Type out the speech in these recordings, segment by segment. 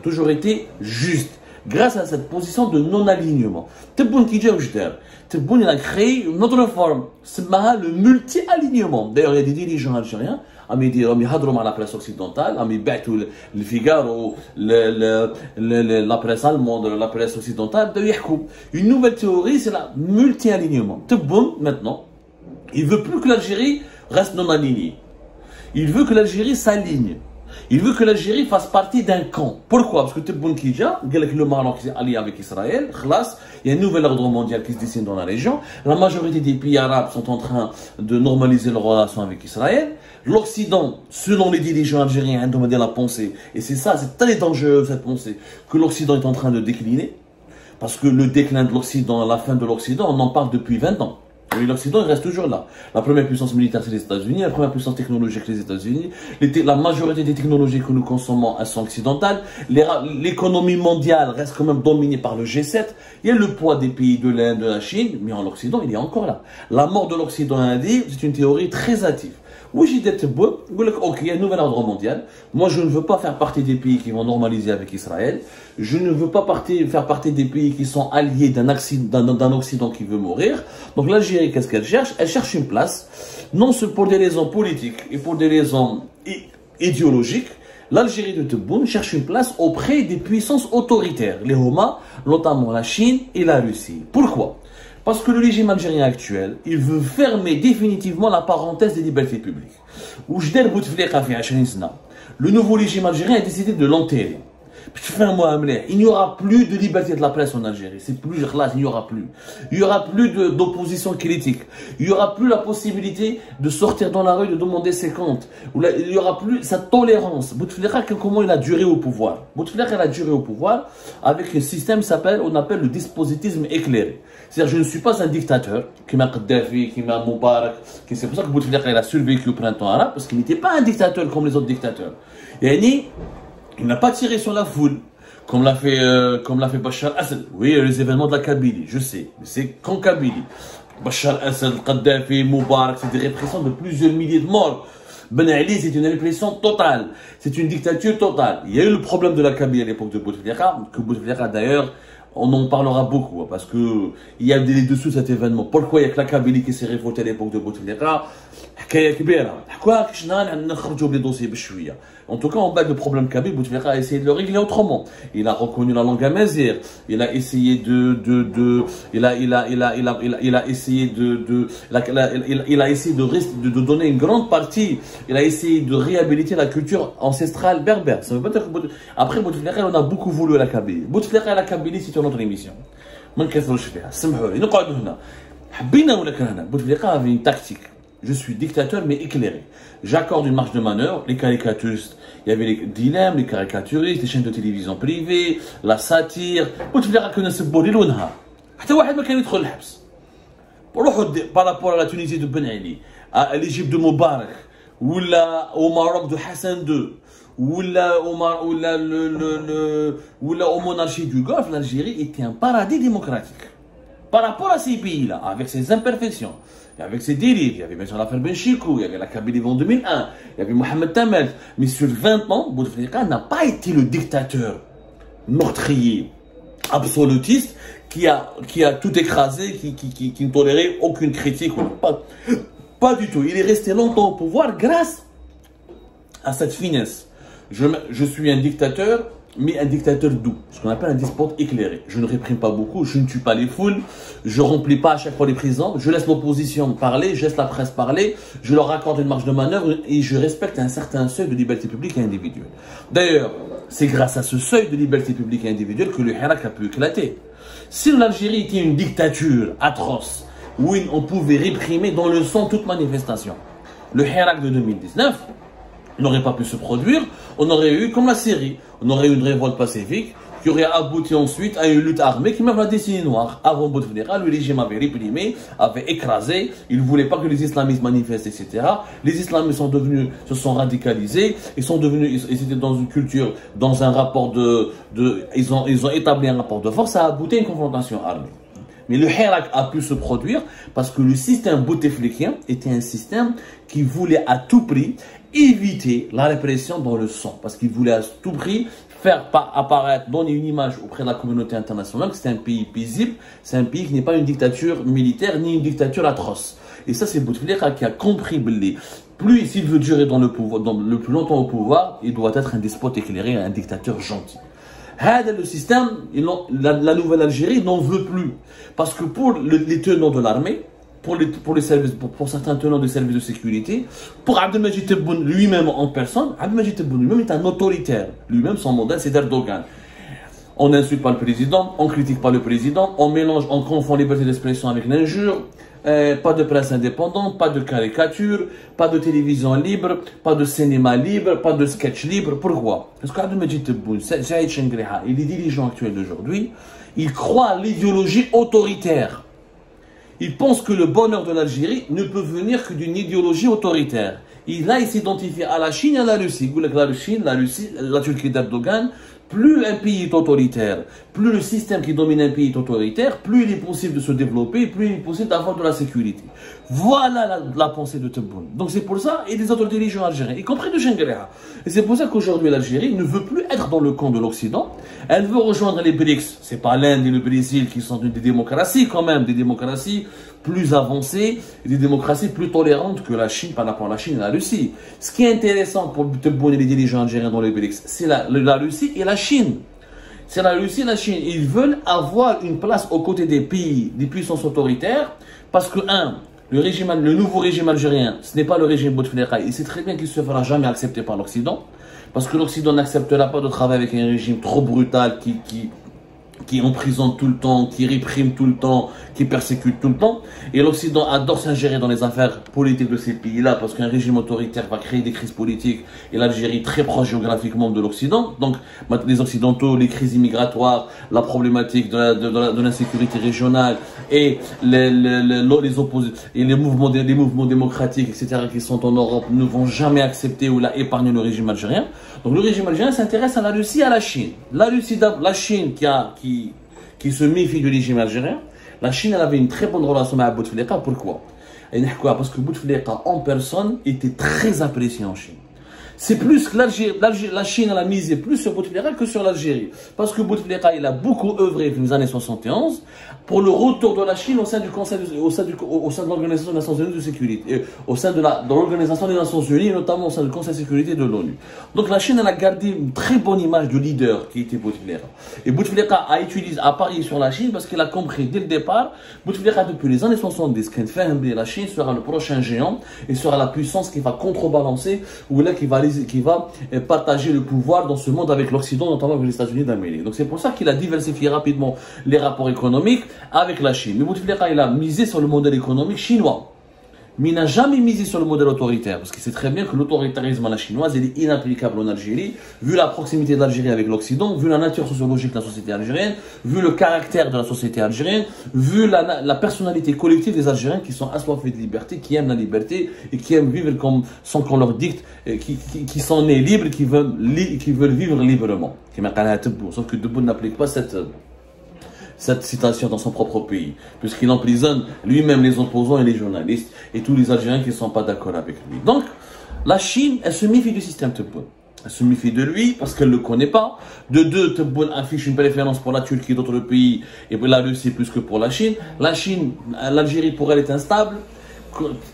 toujours été juste. Grâce à cette position de non-alignement. Tebboune qui dit Tebboune, il a créé une autre forme. C'est le multi-alignement. D'ailleurs, il y a des dirigeants algériens, ils disent à la presse occidentale, ils battent le Figaro, la presse allemande, la presse occidentale, une nouvelle théorie, c'est le multi-alignement. Tebboune, maintenant, il ne veut plus que l'Algérie reste non alignée. Il veut que l'Algérie s'aligne. Il veut que l'Algérie fasse partie d'un camp. Pourquoi? Parce que Tebboune Kidja, le Maroc est allié avec Israël, il y a un nouvel ordre mondial qui se dessine dans la région. La majorité des pays arabes sont en train de normaliser leurs relations avec Israël. L'Occident, selon les dirigeants algériens, ont la pensée, et c'est ça, c'est très dangereux cette pensée, que l'Occident est en train de décliner. Parce que le déclin de l'Occident, la fin de l'Occident, on en parle depuis 20 ans. Et l'Occident, il reste toujours là. La première puissance militaire, c'est les États-Unis. La première puissance technologique, les États-Unis. La majorité des technologies que nous consommons, elles sont occidentales. L'économie mondiale reste quand même dominée par le G7. Il y a le poids des pays de l'Inde, de la Chine, mais en Occident, il est encore là. La mort de l'Occident indien, c'est une théorie très hâtive. Oui, j'ai dit, ok, il y a un nouvel ordre mondial. Moi, je ne veux pas faire partie des pays qui vont normaliser avec Israël. Je ne veux pas faire partie des pays qui sont alliés d'un Occident qui veut mourir. Donc l'Algérie, qu'est-ce qu'elle cherche? Elle cherche une place, non seulement pour des raisons politiques et pour des raisons idéologiques. L'Algérie de Tebboune cherche une place auprès des puissances autoritaires, les Homa, notamment la Chine et la Russie. Pourquoi? Parce que le régime algérien actuel, il veut fermer définitivement la parenthèse des libertés publiques. Le nouveau régime algérien a décidé de l'enterrer. Il n'y aura plus de liberté de la presse en Algérie. C'est plus il n'y aura plus. Il n'y aura plus d'opposition critique. Il n'y aura plus la possibilité de sortir dans la rue, de demander ses comptes. Il n'y aura plus cette tolérance. Bouteflika, comment il a duré au pouvoir? Bouteflika, il a duré au pouvoir avec un système on appelle le dispositisme éclairé. C'est-à-dire, je ne suis pas un dictateur, qui m'a Kadhafi, qui m'a Moubarak, c'est pour ça que Bouteflika, il a survécu au printemps arabe, parce qu'il n'était pas un dictateur comme les autres dictateurs. Il n'a pas tiré sur la foule, comme l'a fait Bachar Assad. Oui, les événements de la Kabylie, je sais, mais c'est qu'en Kabylie. Bachar Assad, Kadhafi, Moubarak, c'est des répressions de plusieurs milliers de morts. Ben Ali, c'est une répression totale. C'est une dictature totale. Il y a eu le problème de la Kabylie à l'époque de Bouteflika, que Bouteflika d'ailleurs, on en parlera beaucoup, parce que il y a des dessous cet événement. Pourquoi il y a que la Kabylie qui s'est révoltée à l'époque de Bouteflika? En tout cas, en bas de problème kabyle, Bouteflika a essayé de le régler autrement. Il a reconnu la langue amazigh. Il a essayé de donner une grande partie. Il a essayé de réhabiliter la culture ancestrale berbère. Ça veut pas dire que après Bouteflika, on a beaucoup voulu la Kabylie. Bouteflika et la Kabylie, c'est une autre émission. Bouteflika avait une tactique. Je suis dictateur mais éclairé. J'accorde une marge de manœuvre. Les caricaturistes, il y avait les dilemmes, les caricaturistes, les chaînes de télévision privées, la satire. Par rapport à la Tunisie de Ben Ali, à l'Égypte de Moubarak, ou au Maroc de Hassan II, ou aux monarchies du Golfe, l'Algérie était un paradis démocratique. Par rapport à ces pays-là, avec ses imperfections, avec ses dérives, il y avait bien sûr l'affaire Ben Chikou, il y avait la Kabylie en 2001, il y avait Mohamed Tamed, mais sur 20 ans, Bouteflika n'a pas été le dictateur meurtrier, absolutiste, qui a tout écrasé, qui ne tolérait aucune critique. Pas du tout. Il est resté longtemps au pouvoir grâce à cette finesse. Je suis un dictateur, mais un dictateur doux, ce qu'on appelle un despote éclairé. Je ne réprime pas beaucoup, je ne tue pas les foules, je ne remplis pas à chaque fois les prisons, je laisse l'opposition parler, je laisse la presse parler, je leur accorde une marge de manœuvre et je respecte un certain seuil de liberté publique et individuelle. D'ailleurs, c'est grâce à ce seuil de liberté publique et individuelle que le Hirak a pu éclater. Si l'Algérie était une dictature atroce, où on pouvait réprimer dans le sang toute manifestation, le Hirak de 2019 n'aurait pas pu se produire, on aurait eu comme la Syrie, on aurait eu une révolte pacifique qui aurait abouti ensuite à une lutte armée qui même la décennie noire. Avant Bouteflika, le régime avait réprimé, avait écrasé, il ne voulait pas que les islamistes manifestent, etc. Les islamistes se sont radicalisés, ils étaient dans une culture, dans un rapport ils ont établi un rapport de force, ça a abouti à une confrontation armée. Mais le Hirak a pu se produire parce que le système bouteflikien était un système qui voulait à tout prix éviter la répression dans le sang. Parce qu'il voulait à tout prix faire apparaître, donner une image auprès de la communauté internationale que c'est un pays paisible, c'est un pays qui n'est pas une dictature militaire ni une dictature atroce. Et ça, c'est Bouteflika qui a compris plus s'il veut durer dans le pouvoir, dans le plus longtemps au pouvoir, il doit être un despote éclairé, un dictateur gentil. Le système, la nouvelle Algérie n'en veut plus. Parce que pour les tenants de l'armée, pour certains tenants des services de sécurité, pour Abdelmajid Tebboune lui-même en personne, Abdelmajid Tebboune lui-même est un autoritaire. Lui-même, son modèle, c'est Erdogan. On n'insulte pas le président, on ne critique pas le président, on confond liberté d'expression avec l'injure, pas de presse indépendante, pas de caricature, pas de télévision libre, pas de cinéma libre, pas de sketch libre. Pourquoi? Parce qu'Abdelmajid Tebboune, Saïd Chengriha et les dirigeants actuels d'aujourd'hui, ils croient à l'idéologie autoritaire. Ils pensent que le bonheur de l'Algérie ne peut venir que d'une idéologie autoritaire. Il s'identifie à la Chine et à la Russie. La Chine, la Russie, la Turquie d'Erdogan, plus un pays est autoritaire, plus le système qui domine un pays est autoritaire, plus il est possible de se développer, plus il est possible d'avoir de la sécurité. Voilà la pensée de Tebboune. Donc c'est pour ça, et des autres dirigeants algériens, y compris de Chengriha. Et c'est pour ça qu'aujourd'hui l'Algérie ne veut plus être dans le camp de l'Occident. Elle veut rejoindre les BRICS. C'est pas l'Inde et le Brésil qui sont des démocraties quand même, des démocraties plus avancées, des démocraties plus tolérantes que la Chine par rapport à la Chine et la Russie. Ce qui est intéressant pour Tebboune et les dirigeants algériens dans les BRICS, c'est la Russie et la Chine. C'est la Russie et la Chine. Ils veulent avoir une place aux côtés des pays, des puissances autoritaires, parce que, le nouveau régime algérien, ce n'est pas le régime Bouteflika. Il sait très bien qu'il ne se fera jamais accepter par l'Occident, parce que l'Occident n'acceptera pas de travailler avec un régime trop brutal qui emprisonne tout le temps, qui réprime tout le temps, qui persécute tout le temps. Et l'Occident adore s'ingérer dans les affaires politiques de ces pays-là, parce qu'un régime autoritaire va créer des crises politiques, et l'Algérie très proche géographiquement de l'Occident. Donc, les Occidentaux, les crises migratoires, la problématique de l'insécurité régionale, et les mouvements démocratiques, etc., qui sont en Europe, ne vont jamais accepter ou épargner le régime algérien. Donc le régime algérien s'intéresse à la Russie et à la Chine. La Chine qui se méfie du régime algérien. La Chine, elle avait une très bonne relation avec Bouteflika. Pourquoi? Parce que Bouteflika en personne était très apprécié en Chine. C'est plus que la Chine a misé plus sur Bouteflika que sur l'Algérie. Parce que Bouteflika, il a beaucoup œuvré dans les années 71 pour le retour de la Chine au sein de l'Organisation des Nations Unies de sécurité, au sein de l'Organisation des Nations Unies, notamment au sein du Conseil de sécurité de l'ONU. Donc la Chine, elle a gardé une très bonne image de leader qui était Bouteflika. Et Bouteflika a parié sur la Chine parce qu'il a compris dès le départ, Bouteflika depuis les années 70, qu'il fait la Chine sera le prochain géant et sera la puissance qui va contrebalancer ou là qui va partager le pouvoir dans ce monde avec l'Occident, notamment avec les États-Unis d'Amérique. Donc c'est pour ça qu'il a diversifié rapidement les rapports économiques avec la Chine. Mais Bouteflika, il a misé sur le modèle économique chinois. Mais il n'a jamais misé sur le modèle autoritaire, parce qu'il sait très bien que l'autoritarisme à la chinoise, il est inapplicable en Algérie, vu la proximité de l'Algérie avec l'Occident, vu la nature sociologique de la société algérienne, vu le caractère de la société algérienne, vu la personnalité collective des Algériens qui sont assoiffés de liberté, qui aiment la liberté et qui aiment vivre sans qu'on leur dicte, qui sont nés libres, qui veulent vivre librement. Sauf que Tebboune n'applique pas cette citation dans son propre pays, puisqu'il emprisonne lui-même les opposants et les journalistes et tous les Algériens qui ne sont pas d'accord avec lui. Donc, la Chine, elle se méfie du système Tebboune. Elle se méfie de lui parce qu'elle ne le connaît pas. De deux, Tebboune affiche une préférence pour la Turquie et d'autres pays, et pour la Russie plus que pour la Chine. L'Algérie pour elle est instable.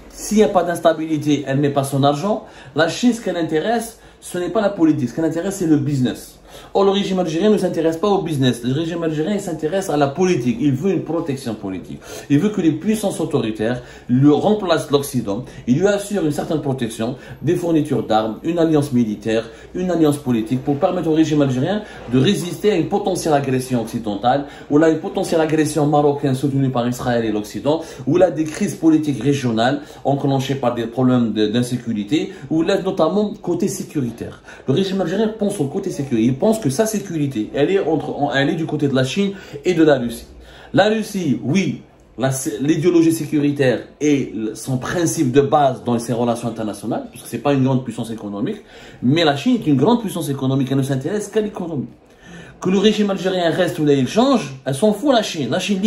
S'il n'y a pas d'instabilité, elle ne met pas son argent. La Chine, ce qu'elle intéresse, ce n'est pas la politique. Ce qu'elle intéresse, c'est le business. Or, le régime algérien ne s'intéresse pas au business. Le régime algérien s'intéresse à la politique. Il veut une protection politique. Il veut que les puissances autoritaires lui remplacent l'Occident. Il lui assure une certaine protection, des fournitures d'armes, une alliance militaire, une alliance politique pour permettre au régime algérien de résister à une potentielle agression occidentale, ou là une potentielle agression marocaine soutenue par Israël et l'Occident, ou là des crises politiques régionales enclenchées par des problèmes d'insécurité, ou là notamment côté sécuritaire. Le régime algérien pense au côté sécuritaire. Il pense que sa sécurité, elle est du côté de la Chine et de la Russie. La Russie, oui, l'idéologie sécuritaire est son principe de base dans ses relations internationales, parce que ce n'est pas une grande puissance économique, mais la Chine est une grande puissance économique, elle ne s'intéresse qu'à l'économie. Que le régime algérien reste ou là il change, elle s'en fout la Chine. La Chine,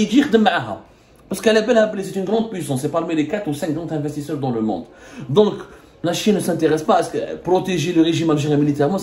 parce qu'elle est belle appelée, c'est une grande puissance, c'est parmi les 4 ou 5 grands investisseurs dans le monde. Donc, la Chine ne s'intéresse pas à protéger le régime algérien militairement.